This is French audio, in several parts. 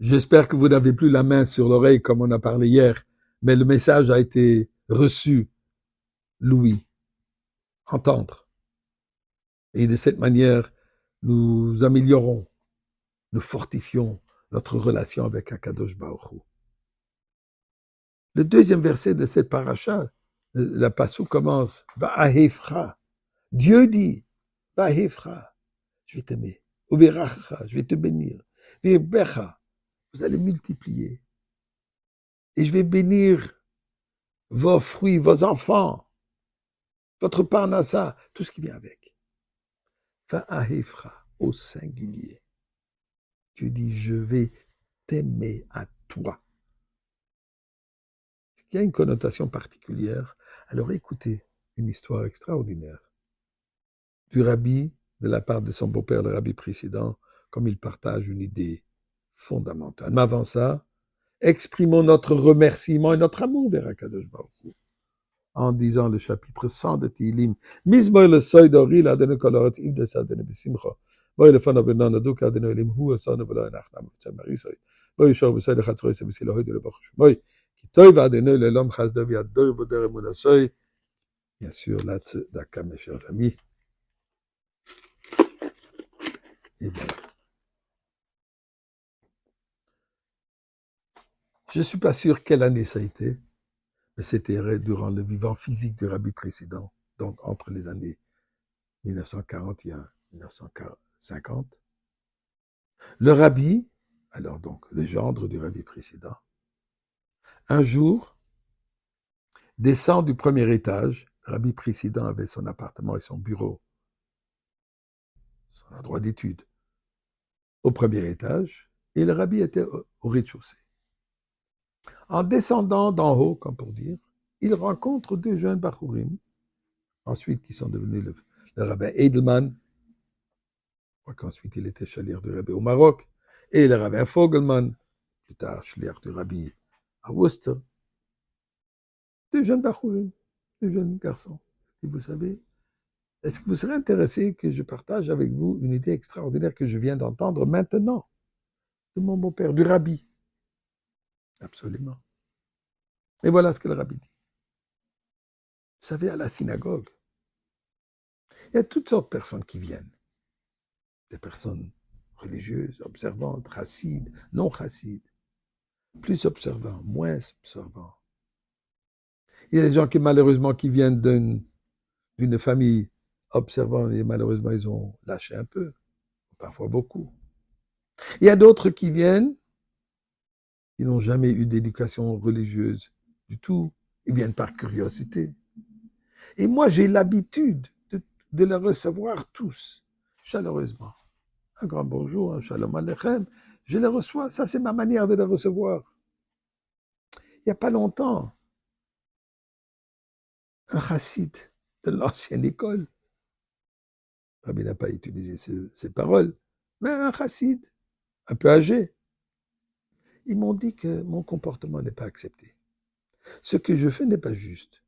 J'espère que vous n'avez plus la main sur l'oreille comme on a parlé hier, mais le message a été reçu, Louis, entendre. Et de cette manière, nous améliorons, nous fortifions notre relation avec Akadosh Baruch Hu. Le deuxième verset de cette paracha, la passou commence, Va'ahefra. Dieu dit, Va'ahefra, je vais t'aimer. Uveracha, je vais te bénir. Virbecha, vous allez multiplier. Et je vais bénir vos fruits, vos enfants, votre parnassa, tout ce qui vient avec. Va'ahefra, au singulier. Dieu dit, je vais t'aimer à toi. Il y a une connotation particulière. Alors écoutez une histoire extraordinaire du rabbi, de la part de son beau-père, le rabbi précédent, comme il partage une idée fondamentale. Mais avant ça, exprimons notre remerciement et notre amour vers Akadosh Baruch Hu en disant le chapitre 100 de Tehillim. Mizmoy le soy d'oril adonu kolorat im de sadene besimcha. Boy le fana benan aduk adonu elim hu asana velo enachnam tzamarisoy. Boy shor besoy le chatzroy se besilohoy de le bachush. Boy ki toy vadenu le lom chazdavi adoy voder emunasoy. Bien sûr, là, d'accord, mes chers amis. Et voilà. Je ne suis pas sûr quelle année ça a été, mais c'était durant le vivant physique du rabbi précédent, donc entre les années 1941 et 1950. Le rabbi, alors donc le gendre du rabbi précédent, un jour descend du premier étage. Le rabbi précédent avait son appartement et son bureau, son endroit d'étude, au premier étage, et le rabbi était au rez-de-chaussée. En descendant d'en haut, comme pour dire, il rencontre deux jeunes Bachourim, ensuite qui sont devenus le rabbin Edelman, je crois qu'ensuite il était chalier du rabbi au Maroc, et le rabbin Fogelman, plus tard chalier du rabbi à Worcester. Deux jeunes Bachourim, deux jeunes garçons. Et vous savez, est-ce que vous serez intéressé que je partage avec vous une idée extraordinaire que je viens d'entendre maintenant de mon beau-père, du rabbi? Absolument. Et voilà ce que le rabbi dit. Vous savez, à la synagogue, il y a toutes sortes de personnes qui viennent. Des personnes religieuses, observantes, chassides, non chassides, plus observants, moins observants. Il y a des gens qui malheureusement qui viennent d'une famille observante et malheureusement ils ont lâché un peu, parfois beaucoup. Il y a d'autres qui viennent, qui n'ont jamais eu d'éducation religieuse du tout, ils viennent par curiosité. Et moi j'ai l'habitude de les recevoir tous, chaleureusement. Un grand bonjour, un shalom aleichem, je les reçois, ça c'est ma manière de les recevoir. Il n'y a pas longtemps, un chassid de l'ancienne école, Rabbi n'a pas utilisé ces paroles, mais un chassid, un peu âgé, ils m'ont dit que mon comportement n'est pas accepté. Ce que je fais n'est pas juste.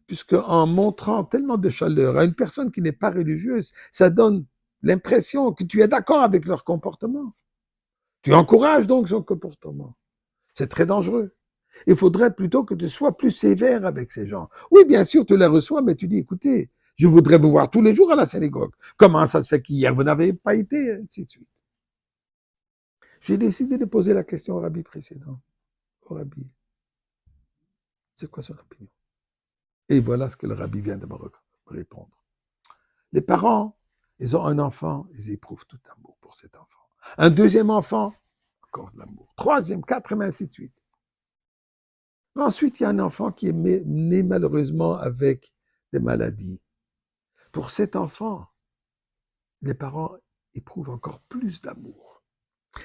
Puisque en montrant tellement de chaleur à une personne qui n'est pas religieuse, ça donne l'impression que tu es d'accord avec leur comportement. Tu encourages donc son comportement. C'est très dangereux. Il faudrait plutôt que tu sois plus sévère avec ces gens. Oui, bien sûr, tu les reçois, mais tu dis, écoutez, je voudrais vous voir tous les jours à la synagogue. Comment ça se fait qu'hier, vous n'avez pas été, ainsi de suite. J'ai décidé de poser la question au rabbi précédent. Au rabbi, c'est quoi son opinion? Et voilà ce que le rabbi vient de me répondre. Les parents, ils ont un enfant, ils éprouvent tout l'amour pour cet enfant. Un deuxième enfant, encore de l'amour. Troisième, quatrième, ainsi de suite. Ensuite, il y a un enfant qui est né malheureusement avec des maladies. Pour cet enfant, les parents éprouvent encore plus d'amour.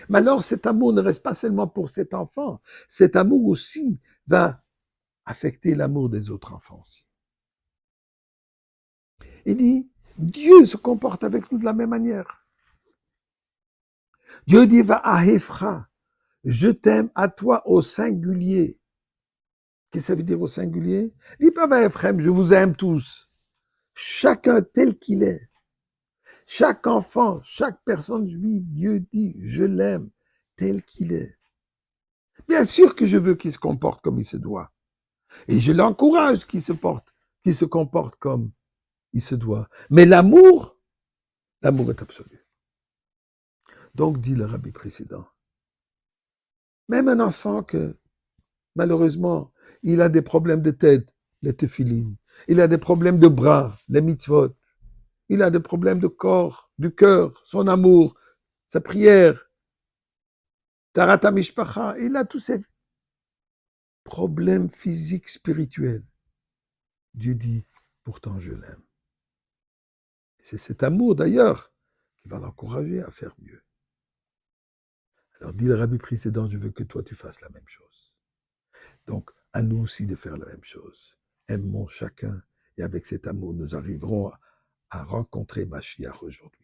Mais alors, cet amour ne reste pas seulement pour cet enfant. Cet amour aussi va affecter l'amour des autres enfants aussi. Il dit, Dieu se comporte avec nous de la même manière. Dieu dit, va à Ephra, je t'aime à toi au singulier. Qu'est-ce que ça veut dire au singulier? Il dit pas, va Ephraim, je vous aime tous. Chacun tel qu'il est. Chaque enfant, chaque personne juive, Dieu dit, je l'aime. tel qu'il est. Bien sûr que je veux qu'il se comporte comme il se doit. Et je l'encourage qu'il se comporte comme il se doit. Mais l'amour est absolu. Donc, dit le rabbi précédent, même un enfant que, malheureusement, il a des problèmes de tête, les tefilines, il a des problèmes de bras, les mitzvot, il a des problèmes de corps, du cœur, son amour, sa prière, tarata mishpacha, il a tous ces problèmes physiques, spirituels. Dieu dit, pourtant je l'aime. C'est cet amour d'ailleurs qui va l'encourager à faire mieux. Alors dit le rabbi précédent, je veux que toi tu fasses la même chose. Donc à nous aussi de faire la même chose. Aimons chacun et avec cet amour nous arriverons à rencontrer Mashiach aujourd'hui.